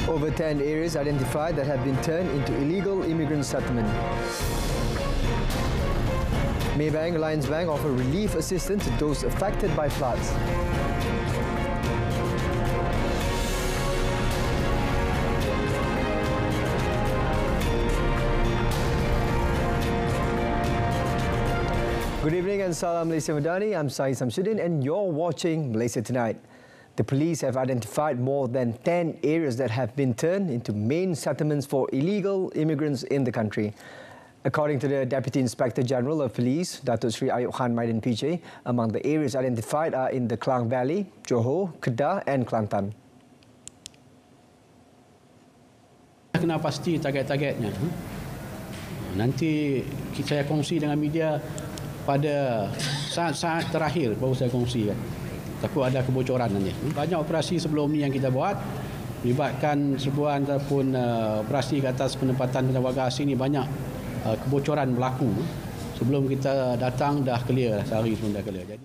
Over 10 areas identified that have been turned into illegal immigrant settlement. Maybank Alliance Bank offer relief assistance to those affected by floods. Good evening and Salam Malaysia Madani. I'm Syed Samsudin and you're watching Malaysia Tonight. The police have identified more than 10 areas that have been turned into main settlements for illegal immigrants in the country. According to the Deputy Inspector General of Police, Datuk Seri Ayub Khan Maidan PJ, among the areas identified are in the Klang Valley, Johor, Kedah and Kelantan. Kena pasti target-targetnya. Nanti saya kongsi dengan media pada saat-saat terakhir baru saya kongsikan. Takut ada kebocoran nanti. Banyak operasi sebelum ni yang kita buat melibatkan serbuan ataupun operasi ke atas penempatan warga asing ni banyak kebocoran berlaku. Sebelum kita datang dah clear, sehari sebelum dah clear. Jadi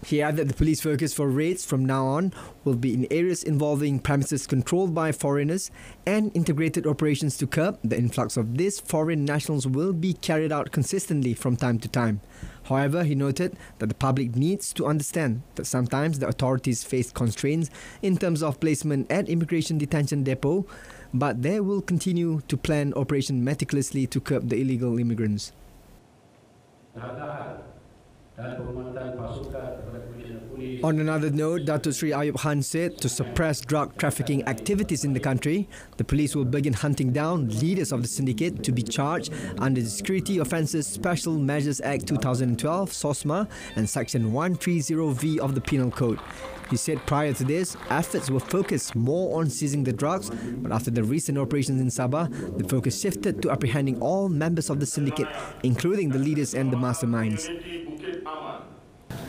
he added that the police focus for raids from now on will be in areas involving premises controlled by foreigners, and integrated operations to curb the influx of these foreign nationals will be carried out consistently from time to time. However, he noted that the public needs to understand that sometimes the authorities face constraints in terms of placement at immigration detention depot, but they will continue to plan operation meticulously to curb the illegal immigrants. On another note, Datuk Seri Ayub Khan said to suppress drug trafficking activities in the country, the police will begin hunting down leaders of the syndicate to be charged under the Security Offences Special Measures Act 2012, SOSMA, and Section 130V of the Penal Code. He said prior to this, efforts were focused more on seizing the drugs, but after the recent operations in Sabah, the focus shifted to apprehending all members of the syndicate, including the leaders and the masterminds.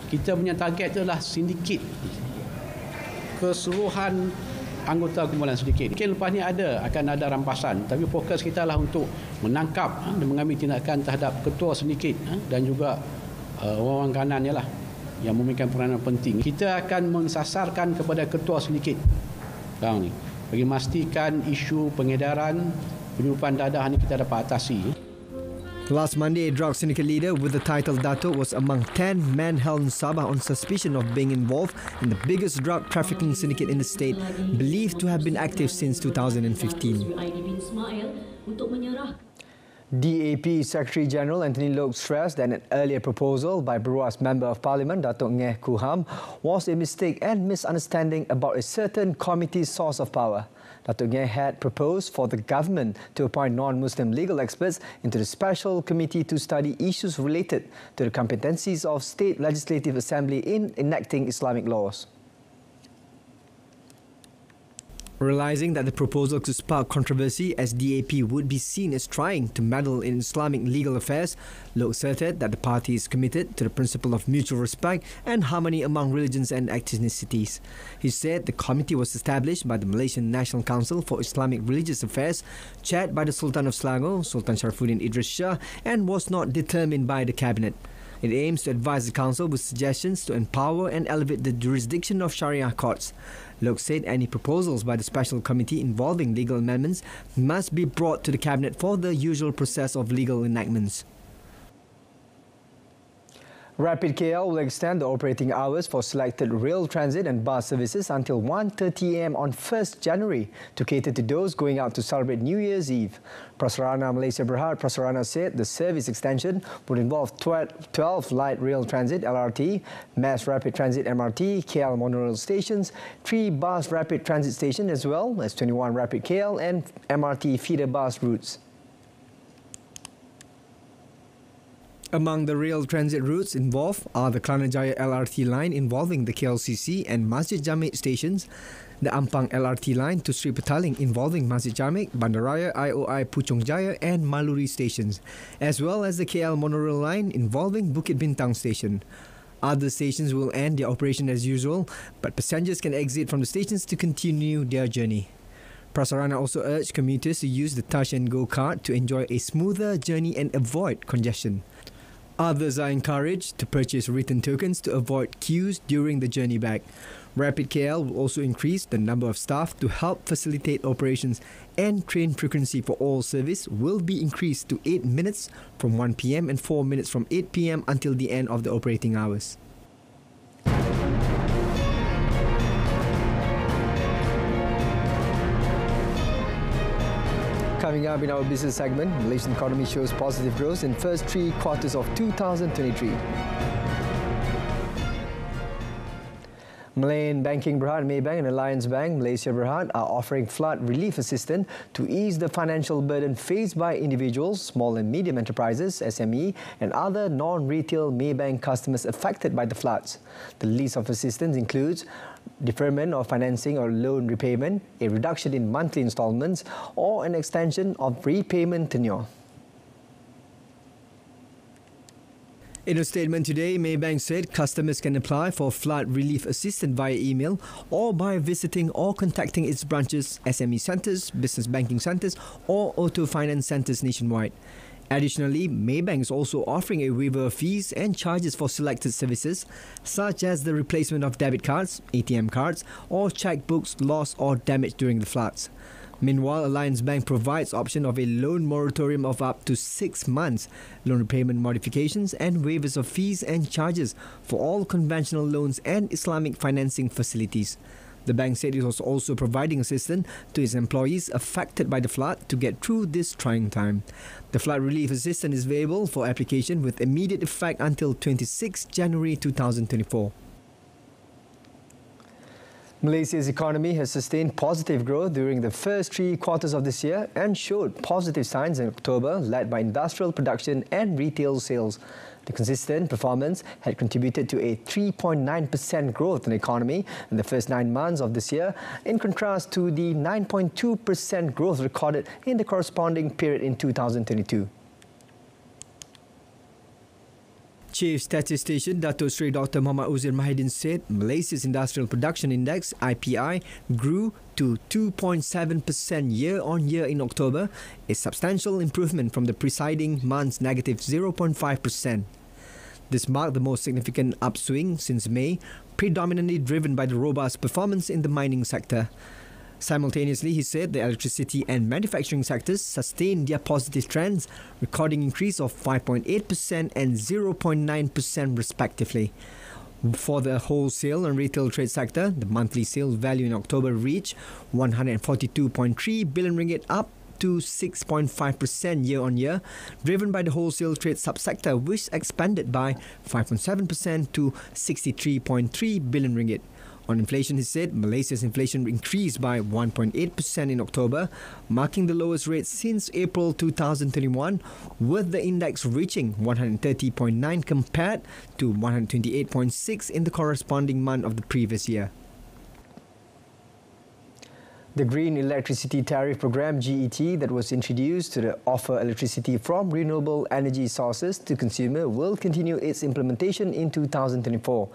Kita punya target adalah sindiket, keseluruhan anggota kumpulan sindiket. Mungkin lepas ni akan ada rampasan, tapi fokus kita adalah untuk menangkap dan mengambil tindakan terhadap ketua sindiket dan juga orang-orang kanannya lah yang memiliki peranan penting. Kita akan mensasarkan kepada ketua sindiket sekarang ni bagi memastikan isu pengedaran penyeludupan dadah ni kita dapat atasi. Last Monday, a drug syndicate leader with the title Dato was among 10 men held in Sabah on suspicion of being involved in the biggest drug trafficking syndicate in the state, believed to have been active since 2015. DAP Secretary General Anthony Loke stressed that an earlier proposal by Beruas Member of Parliament Datuk Ngeh Kuham was a mistake and misunderstanding about a certain committee's source of power. Datuk Ngeh had proposed for the government to appoint non-Muslim legal experts into the special committee to study issues related to the competencies of State Legislative Assembly in enacting Islamic laws. Realizing that the proposal could spark controversy as DAP would be seen as trying to meddle in Islamic legal affairs, Loke asserted that the party is committed to the principle of mutual respect and harmony among religions and ethnicities. He said the committee was established by the Malaysian National Council for Islamic Religious Affairs, chaired by the Sultan of Selangor, Sultan Sharifuddin Idris Shah, and was not determined by the cabinet. It aims to advise the council with suggestions to empower and elevate the jurisdiction of Sharia courts. Loke said any proposals by the special committee involving legal amendments must be brought to the cabinet for the usual process of legal enactments. Rapid KL will extend the operating hours for selected rail transit and bus services until 1:30 a.m. on 1st January to cater to those going out to celebrate New Year's Eve. Prasarana Malaysia Berhad Prasarana said the service extension would involve 12 light rail transit LRT, mass rapid transit MRT, KL monorail stations, 3 bus rapid transit stations as well as 21 rapid KL and MRT feeder bus routes. Among the rail transit routes involved are the Kerana Jaya LRT line involving the KLCC and Masjid Jamek stations, the Ampang LRT line to Sri Petaling involving Masjid Jamek, Bandaraya IOI Puchong Jaya and Maluri stations, as well as the KL monorail line involving Bukit Bintang station. Other stations will end their operation as usual, but passengers can exit from the stations to continue their journey. Prasarana also urged commuters to use the Touch and Go card to enjoy a smoother journey and avoid congestion. Others are encouraged to purchase written tokens to avoid queues during the journey back. Rapid KL will also increase the number of staff to help facilitate operations, and train frequency for all service will be increased to 8 minutes from 1 p.m. and 4 minutes from 8 p.m. until the end of the operating hours. Coming up in our business segment, Malaysian economy shows positive growth in first 3 quarters of 2023. Malayan Banking Berhad Maybank and Alliance Bank Malaysia Berhad are offering flood relief assistance to ease the financial burden faced by individuals, small and medium enterprises, SME, and other non-retail Maybank customers affected by the floods. The list of assistance includes deferment of financing or loan repayment, a reduction in monthly installments, or an extension of repayment tenure. In a statement today, Maybank said customers can apply for flood relief assistance via email or by visiting or contacting its branches, SME centres, business banking centres, or auto finance centres nationwide. Additionally, Maybank is also offering a waiver of fees and charges for selected services, such as the replacement of debit cards, ATM cards, or checkbooks lost or damaged during the floods. Meanwhile, Alliance Bank provides option of a loan moratorium of up to 6 months, loan repayment modifications and waivers of fees and charges for all conventional loans and Islamic financing facilities. The bank said it was also providing assistance to its employees affected by the flood to get through this trying time. The flood relief assistance is available for application with immediate effect until 26 January 2024. Malaysia's economy has sustained positive growth during the first 3 quarters of this year and showed positive signs in October, led by industrial production and retail sales. The consistent performance had contributed to a 3.9% growth in the economy in the first 9 months of this year, in contrast to the 9.2% growth recorded in the corresponding period in 2022. Chief Statistician Dato' Sri Dr. Muhammad Uzir Mahidin said Malaysia's Industrial Production Index, IPI, grew to 2.7% year-on-year in October, a substantial improvement from the preceding month's negative 0.5%. This marked the most significant upswing since May, predominantly driven by the robust performance in the mining sector. Simultaneously, he said the electricity and manufacturing sectors sustained their positive trends, recording increase of 5.8% and 0.9% respectively. For the wholesale and retail trade sector, the monthly sales value in October reached 142.3 billion ringgit, up to 6.5% year-on-year, driven by the wholesale trade subsector, which expanded by 5.7% to 63.3 billion ringgit. On inflation, he said Malaysia's inflation increased by 1.8% in October, marking the lowest rate since April 2021, with the index reaching 130.9 compared to 128.6 in the corresponding month of the previous year. The Green Electricity Tariff Program GET that was introduced to offer electricity from renewable energy sources to consumer will continue its implementation in 2024.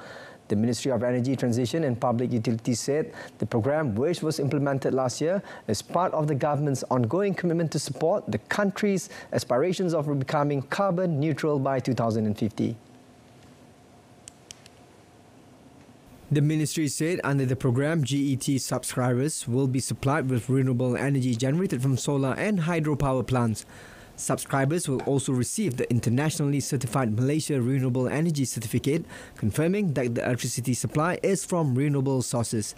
The Ministry of Energy Transition and Public Utilities said the program, which was implemented last year, is part of the government's ongoing commitment to support the country's aspirations of becoming carbon neutral by 2050. The ministry said under the program, GET subscribers will be supplied with renewable energy generated from solar and hydropower plants. Subscribers will also receive the internationally certified Malaysia Renewable Energy Certificate, confirming that the electricity supply is from renewable sources.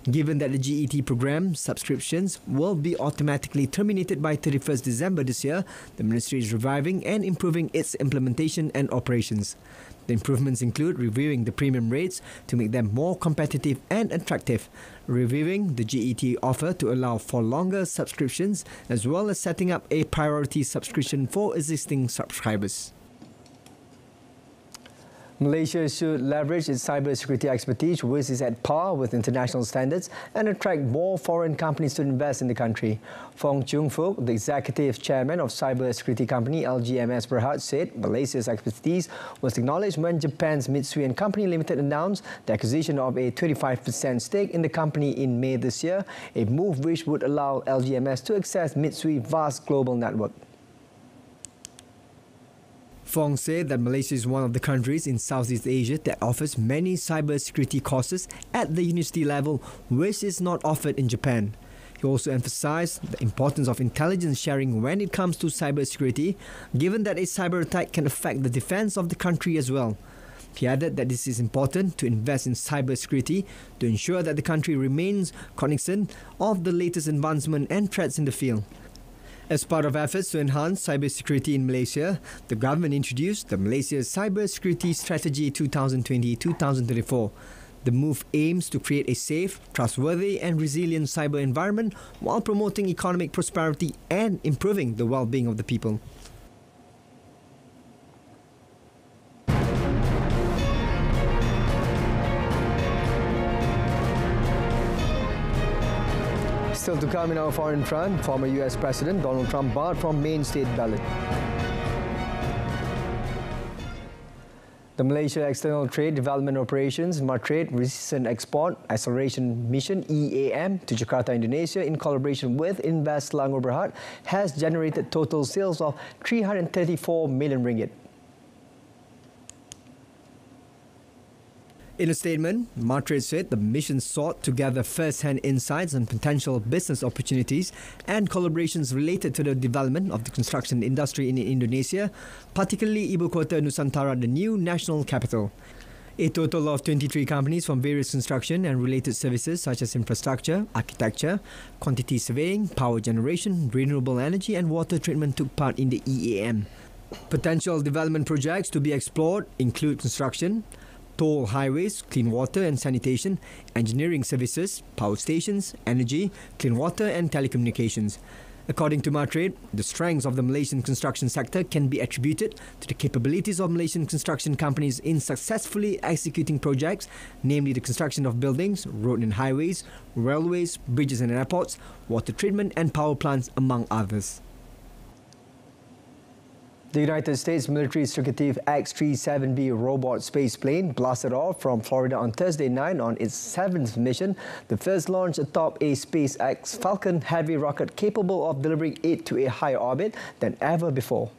Given that the GET program subscriptions will be automatically terminated by 31st December this year, the ministry is reviving and improving its implementation and operations. The improvements include reviewing the premium rates to make them more competitive and attractive, reviewing the GET offer to allow for longer subscriptions, as well as setting up a priority subscription for existing subscribers. Malaysia should leverage its cybersecurity expertise, which is at par with international standards, and attract more foreign companies to invest in the country. Fong Chung Fook, the executive chairman of cybersecurity company LGMS Berhad, said Malaysia's expertise was acknowledged when Japan's Mitsui and Company Limited announced the acquisition of a 25% stake in the company in May this year, a move which would allow LGMS to access Mitsui's vast global network. Fong said that Malaysia is one of the countries in Southeast Asia that offers many cybersecurity courses at the university level, which is not offered in Japan. He also emphasized the importance of intelligence sharing when it comes to cybersecurity, given that a cyber attack can affect the defense of the country as well. He added that this is important to invest in cybersecurity to ensure that the country remains cognizant of the latest advancement and threats in the field. As part of efforts to enhance cybersecurity in Malaysia, the government introduced the Malaysia Cybersecurity Strategy 2020-2024. The move aims to create a safe, trustworthy and resilient cyber environment while promoting economic prosperity and improving the well-being of the people. Still to come in our foreign front, former US President Donald Trump barred from main state ballot. The Malaysia External Trade Development Operations Trade Resistant Export Acceleration Mission EAM to Jakarta, Indonesia in collaboration with Invest Selangor Berhad has generated total sales of 334 million ringgit. In a statement, Trade said the mission sought to gather first-hand insights on potential business opportunities and collaborations related to the development of the construction industry in Indonesia, particularly Ibu Kota Nusantara, the new national capital. A total of 23 companies from various construction and related services such as infrastructure, architecture, quantity surveying, power generation, renewable energy and water treatment took part in the EAM. Potential development projects to be explored include construction, toll highways, clean water and sanitation, engineering services, power stations, energy, clean water and telecommunications. According to Trade, the strengths of the Malaysian construction sector can be attributed to the capabilities of Malaysian construction companies in successfully executing projects, namely the construction of buildings, road and highways, railways, bridges and airports, water treatment and power plants, among others. The United States military strategic X-37B robot space plane blasted off from Florida on Thursday night on its 7th mission, the first launch atop a SpaceX Falcon Heavy rocket capable of delivering it to a higher orbit than ever before.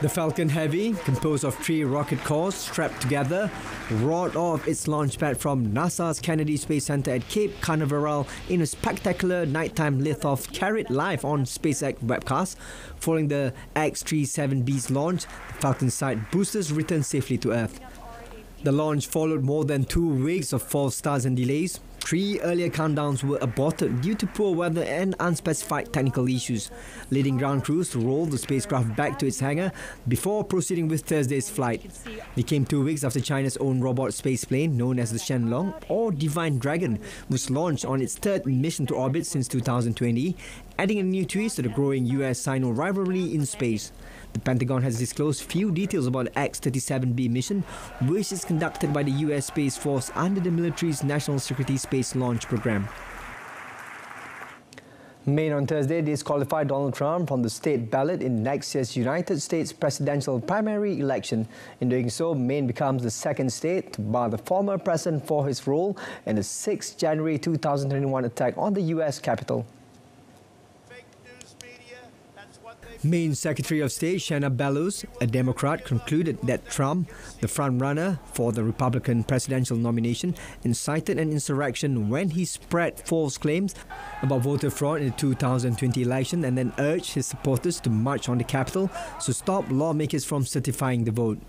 The Falcon Heavy, composed of 3 rocket cores strapped together, roared off its launch pad from NASA's Kennedy Space Center at Cape Canaveral in a spectacular nighttime lift-off carried live on SpaceX webcast. Following the X-37B's launch, the Falcon side boosters returned safely to Earth. The launch followed more than 2 weeks of false starts and delays. 3 earlier countdowns were aborted due to poor weather and unspecified technical issues, leading ground crews to roll the spacecraft back to its hangar before proceeding with Thursday's flight. It came 2 weeks after China's own robot spaceplane, known as the Shenlong or Divine Dragon, was launched on its 3rd mission to orbit since 2020, adding a new twist to the growing US-Sino rivalry in space. The Pentagon has disclosed few details about the X-37B mission, which is conducted by the US Space Force under the military's National Security Space Launch Program. Maine on Thursday disqualified Donald Trump from the state ballot in next year's United States presidential primary election. In doing so, Maine becomes the 2nd state to bar the former president for his role in the 6 January 2021 attack on the US Capitol. Maine Secretary of State Shanna Bellows, a Democrat, concluded that Trump, the front-runner for the Republican presidential nomination, incited an insurrection when he spread false claims about voter fraud in the 2020 election and then urged his supporters to march on the Capitol to stop lawmakers from certifying the vote.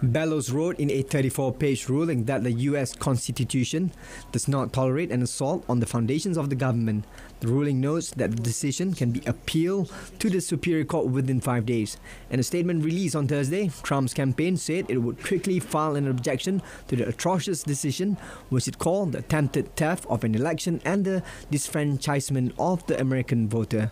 Bellows wrote in a 34-page ruling that the U.S. Constitution does not tolerate an assault on the foundations of the government. The ruling notes that the decision can be appealed to the Superior Court within 5 days. In a statement released on Thursday, Trump's campaign said it would quickly file an objection to the atrocious decision, which it called the attempted theft of an election and the disfranchisement of the American voter.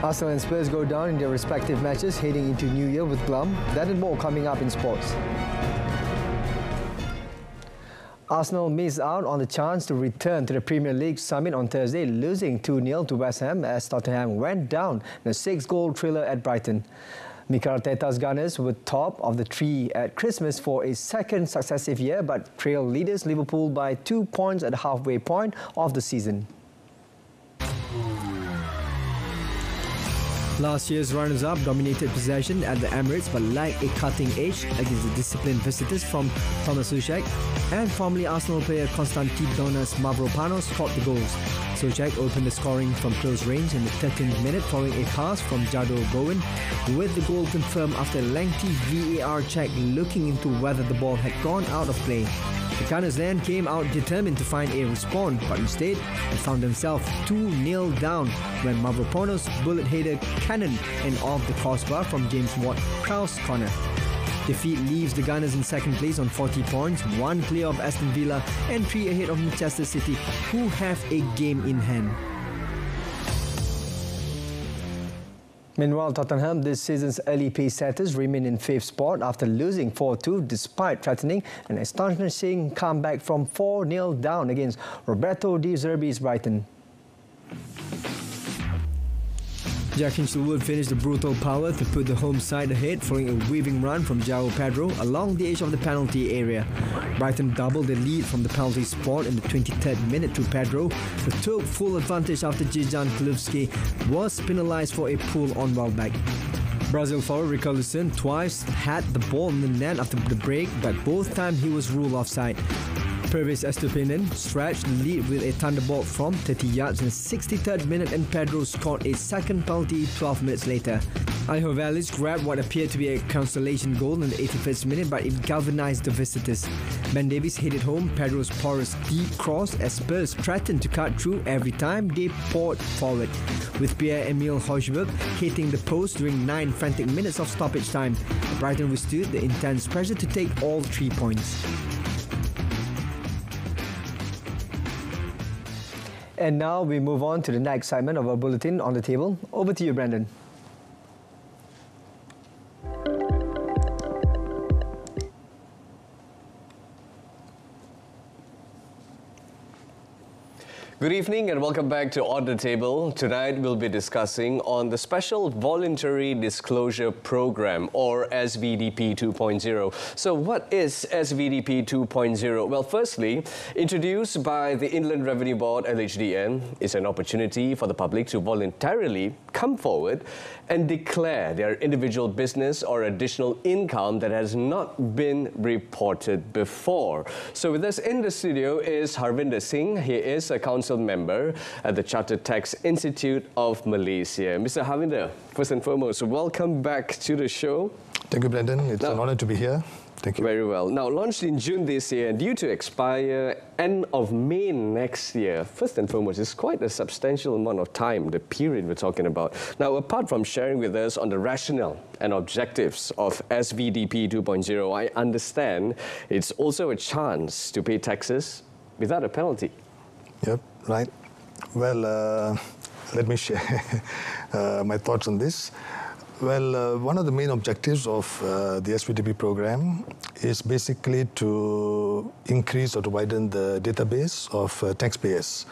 Arsenal and Spurs go down in their respective matches heading into New Year with glum. That and more coming up in sports. Arsenal missed out on the chance to return to the Premier League summit on Thursday, losing 2-0 to West Ham as Tottenham went down in a 6-goal thriller at Brighton. Mikel Arteta's Gunners were top of the tree at Christmas for a second successive year, but trailed leaders Liverpool by 2 points at the halfway point of the season. Last year's runners-up dominated possession at the Emirates but lacked a cutting edge against the disciplined visitors from Thomas Tuchel, and formerly Arsenal player Konstantinos Mavropanos scored the goals. Tuchel opened the scoring from close range in the 13th minute following a pass from Jado Bowen, with the goal confirmed after a lengthy VAR check looking into whether the ball had gone out of play. The Gunners then came out determined to find a response, but instead they found themselves 2-0 down when Mavropanos bullet header cannon and off the crossbar from James Ward-Prowse corner. Defeat leaves the Gunners in second place on 40 points, 1 clear of Aston Villa and 3 ahead of Manchester City, who have a game in hand. Meanwhile, Tottenham, this season's early pace setters, remain in 5th spot after losing 4-2 despite threatening an astonishing comeback from 4-0 down against Roberto De Zerbi's Brighton. Jack Hinchelwood finished the brutal power to put the home side ahead following a weaving run from João Pedro along the edge of the penalty area. Brighton doubled the lead from the penalty spot in the 23rd minute through Pedro, who took full advantage after Dejan Kulevski was penalised for a pull on Welbeck. Brazil forward Richarlison twice had the ball in the net after the break, but both times he was ruled offside. Pervis Estupinan stretched the lead with a thunderbolt from 30 yards in the 63rd minute, and Pedro scored a second penalty 12 minutes later. Alejo Valles grabbed what appeared to be a consolation goal in the 81st minute, but it galvanized the visitors. Ben Davies hit it home Pedro's porous deep cross as Spurs threatened to cut through every time they poured forward, with Pierre-Emile Højbjerg hitting the post during 9 frantic minutes of stoppage time. Brighton withstood the intense pressure to take all 3 points. And now we move on to the next segment of our bulletin on the table. Over to you, Brandon. Good evening and welcome back to On the Table. Tonight we'll be discussing on the Special Voluntary Disclosure Program, or SVDP 2.0. So what is SVDP 2.0? Well, firstly, introduced by the Inland Revenue Board, LHDN, is an opportunity for the public to voluntarily come forward and declare their individual business or additional income that has not been reported before. So with us in the studio is Harvinder Singh. He is a council member at the Chartered Tax Institute of Malaysia. Mr. Harvinder, first and foremost, welcome back to the show. Thank you, Brendan. It's an honor to be here. Thank you. Very well. Now, launched in June this year, due to expire end of May next year, first and foremost, it's quite a substantial amount of time, the period we're talking about. Now, apart from sharing with us on the rationale and objectives of SVDP 2.0, I understand it's also a chance to pay taxes without a penalty. Yep, right. Well, let me share my thoughts on this. Well, one of the main objectives of the SVDP program is basically to increase or to widen the database of taxpayers.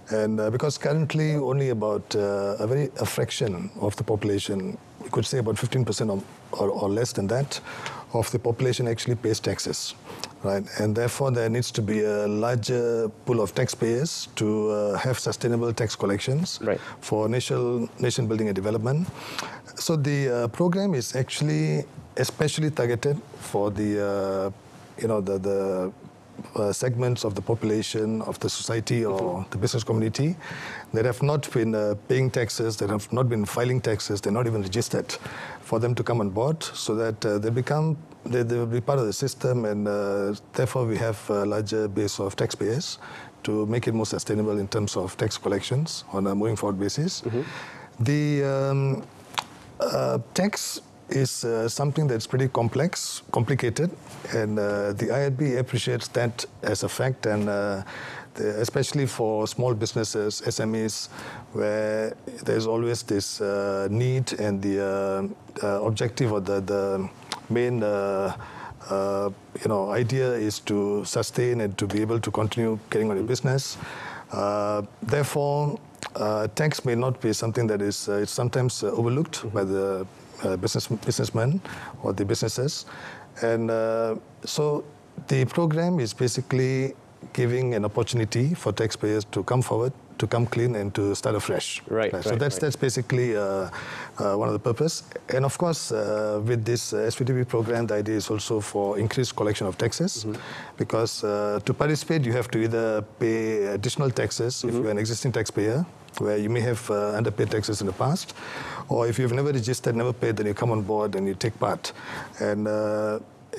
And because currently only about a fraction of the population, you could say about 15% or less than that, of the population actually pays taxes. Right, and therefore there needs to be a larger pool of taxpayers to have sustainable tax collections for nation building and development. So the program is actually especially targeted for the the segments of the population, of the society or the business community that have not been paying taxes, that have not been filing taxes, they're not even registered, for them to come on board so that they will be part of the system, and therefore we have a larger base of taxpayers to make it more sustainable in terms of tax collections on a moving forward basis. The tax is something that's pretty complicated, and the IRB appreciates that as a fact, and especially for small businesses, SMEs, where there's always this need and the objective or the main idea is to sustain and to be able to continue carrying on your business. Therefore, tax may not be something that is it's sometimes overlooked by the businessmen or the businesses. And so the program is basically giving an opportunity for taxpayers to come forward, to come clean and to start afresh. Right. So that's basically one of the purpose. And of course, with this SVDP program, the idea is also for increased collection of taxes, because to participate, you have to either pay additional taxes if you're an existing taxpayer, where you may have underpaid taxes in the past, or if you've never registered, never paid, then you come on board and you take part. And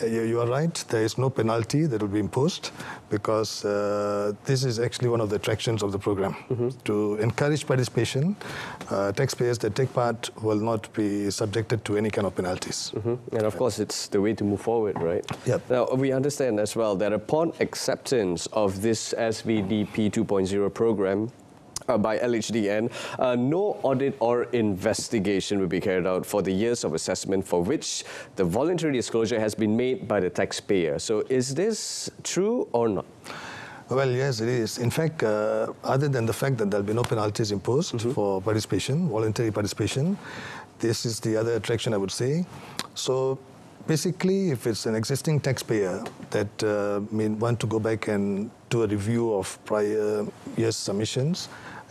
you are right, there is no penalty that will be imposed, because this is actually one of the attractions of the program. To encourage participation, taxpayers that take part will not be subjected to any kind of penalties. And of course, it's the way to move forward, right? Yep. Now, we understand as well that upon acceptance of this SVDP 2.0 program, by LHDN, no audit or investigation will be carried out for the years of assessment for which the voluntary disclosure has been made by the taxpayer. So is this true or not? Well, yes, it is. In fact, other than the fact that there will be no penalties imposed for participation, voluntary participation, this is the other attraction, I would say. So basically, if it's an existing taxpayer that may want to go back and do a review of prior year's submissions,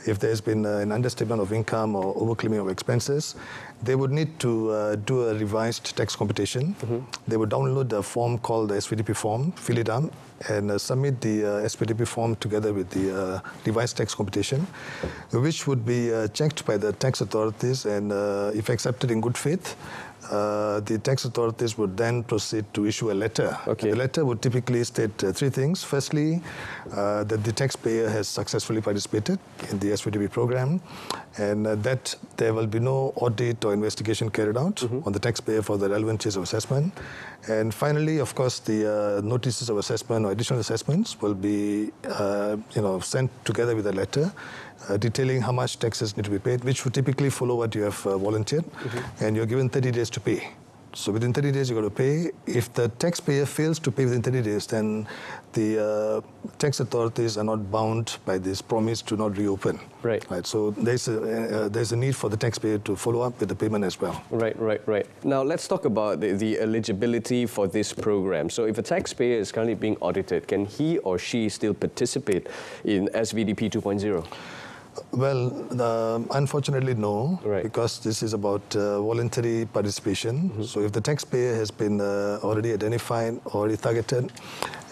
if there's been an understatement of income or overclaiming of expenses, they would need to do a revised tax computation. They would download a form called the SVDP form, fill it up, and submit the SVDP form together with the revised tax computation, which would be checked by the tax authorities, and if accepted in good faith, the tax authorities would then proceed to issue a letter. Okay. The letter would typically state three things. Firstly, that the taxpayer has successfully participated in the SVDP program, and that there will be no audit or investigation carried out on the taxpayer for the relevant years of assessment. And finally, of course, the notices of assessment or additional assessments will be sent together with a letter detailing how much taxes need to be paid, which would typically follow what you have volunteered, and you're given 30 days to pay. So within 30 days, you've got to pay. If the taxpayer fails to pay within 30 days, then the tax authorities are not bound by this promise to not reopen. Right. So there's a need for the taxpayer to follow up with the payment as well. Right. Now, let's talk about the eligibility for this program. So if a taxpayer is currently being audited, can he or she still participate in SVDP 2.0? Well, unfortunately, no, Right. because this is about voluntary participation. So if the taxpayer has been already identified, already targeted,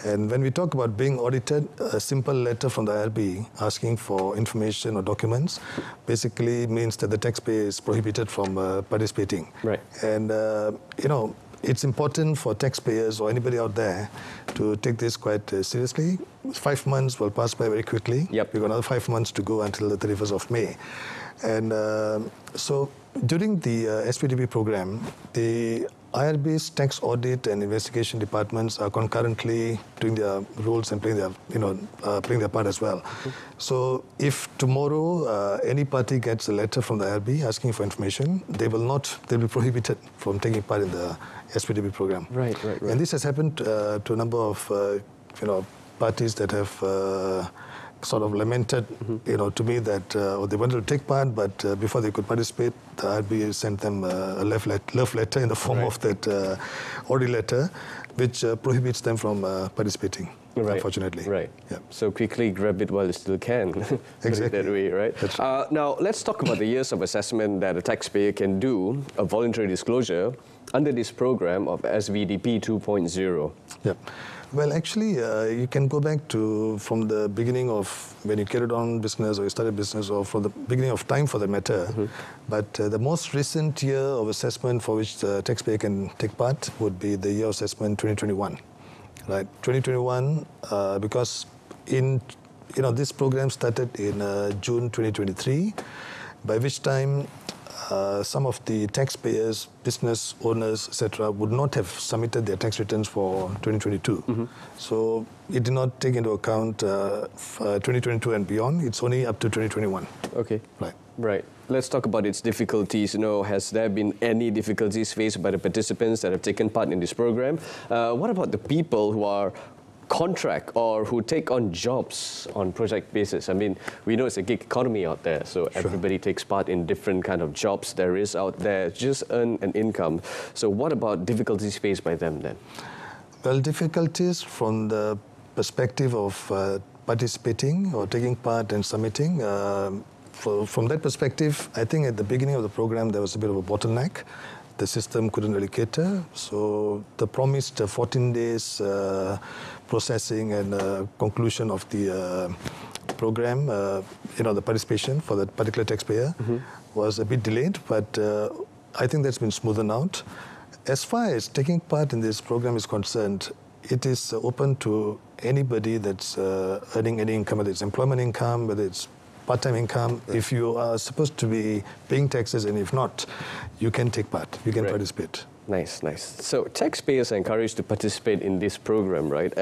and when we talk about being audited, a simple letter from the IRB asking for information or documents basically means that the taxpayer is prohibited from participating. Right. And, it's important for taxpayers or anybody out there to take this quite seriously. 5 months will pass by very quickly. Yep. We've got another 5 months to go until the 31st of May. And so during the SPDP program, the IRB's tax audit and investigation departments are concurrently doing their roles and playing their part as well. So if tomorrow any party gets a letter from the IRB asking for information, they'll be prohibited from taking part in the SPDP program. Right. And this has happened to a number of parties that have sort of lamented, to me that they wanted to take part, but before they could participate, the IRB sent them a love letter in the form of that audit letter, which prohibits them from participating. Unfortunately. Right. Yeah. So quickly grab it while you still can. Exactly. That way, right? That's right. Now, let's talk about the years of assessment that a taxpayer can do, a voluntary disclosure, under this program of SVDP 2.0. Yep. Well, actually, you can go back from the beginning of when you carried on business or you started business, or from the beginning of time for the matter. But the most recent year of assessment for which the taxpayer can take part would be the year of assessment 2021. Right, 2021, because this program started in June 2023, by which time some of the taxpayers, business owners, etc., would not have submitted their tax returns for 2022. So it did not take into account 2022 and beyond. It's only up to 2021. Okay. Right. Let's talk about its difficulties. Has there been any difficulties faced by the participants that have taken part in this program? What about the people who are contract or who take on jobs on project basis? I mean, we know it's a gig economy out there, so everybody takes part in different kind of jobs there is out there, just earn an income. So what about difficulties faced by them then? Well, difficulties from the perspective of participating or taking part and submitting. From that perspective, I think at the beginning of the program there was a bit of a bottleneck. The system couldn't really cater, so the promised 14 days processing and conclusion of the program, the participation for that particular taxpayer was a bit delayed, but I think that's been smoothened out. As far as taking part in this program is concerned, it is open to anybody that's earning any income, whether it's employment income, whether it's part-time income. If you are supposed to be paying taxes, and if not, you can take part, you can participate. Nice, nice. So taxpayers are encouraged to participate in this program, right?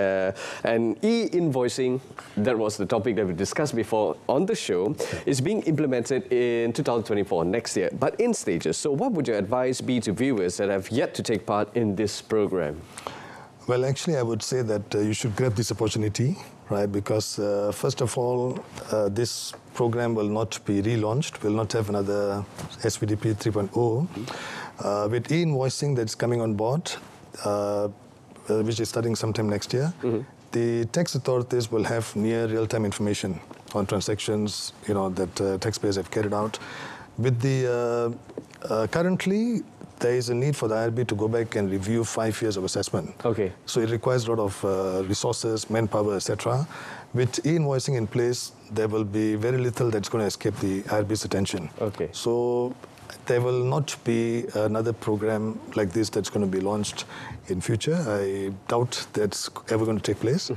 And e-invoicing, that was the topic that we discussed before on the show, is being implemented in 2024, next year, but in stages. So what would your advice be to viewers that have yet to take part in this program? Well, actually, I would say that you should grab this opportunity, right? Because first of all, this program will not be relaunched, will not have another SVDP 3.0. With e-invoicing that's coming on board, which is starting sometime next year, the tax authorities will have near real-time information on transactions, that taxpayers have carried out. With the currently, there is a need for the IRB to go back and review 5 years of assessment. Okay. So it requires a lot of resources, manpower, etc. With e-invoicing in place, there will be very little that's going to escape the IRB's attention. Okay. So there will not be another program like this that's going to be launched in future. I doubt that's ever going to take place.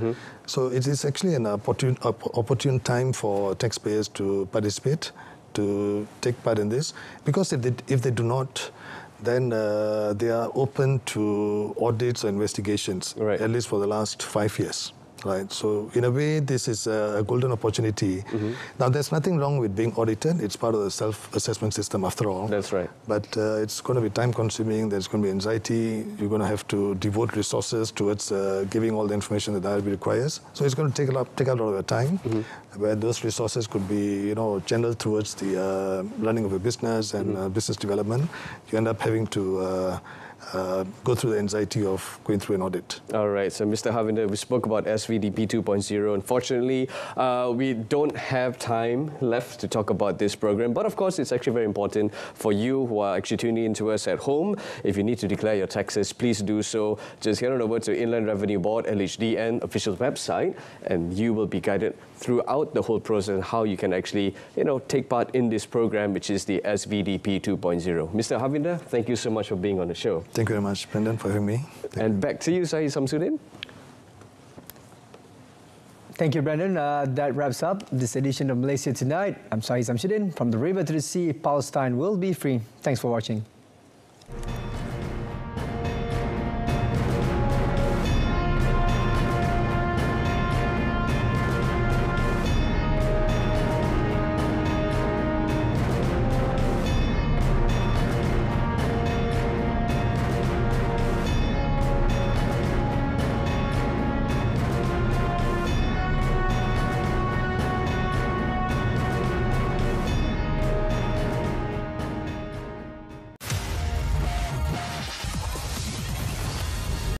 So it is actually an opportune time for taxpayers to participate, to take part in this, because if they do not, then they are open to audits or investigations, at least for the last 5 years. Right. So in a way, this is a golden opportunity. Now, there's nothing wrong with being audited. It's part of the self-assessment system after all. That's right. But it's going to be time-consuming. There's going to be anxiety. You're going to have to devote resources towards giving all the information that the IRB requires. So it's going to take out a lot of your time, where those resources could be, channeled towards the running of a business and business development. You end up having to go through the anxiety of going through an audit. All right, so Mr. Harvinder, we spoke about SVDP 2.0. Unfortunately, we don't have time left to talk about this program, but of course, it's actually very important for you who are actually tuning in to us at home. If you need to declare your taxes, please do so. Just head on over to Inland Revenue Board, LHDN official website, and you will be guided throughout the whole process how you can actually, take part in this program, which is the SVDP 2.0. Mr. Harvinder, thank you so much for being on the show. Thank you very much, Brendan, for having me. And back to you, SAHIH Samsudin. Thank you, Brendan. That wraps up this edition of Malaysia Tonight. I'm SAHIH Samsudin. From the river to the sea, Palestine will be free. Thanks for watching.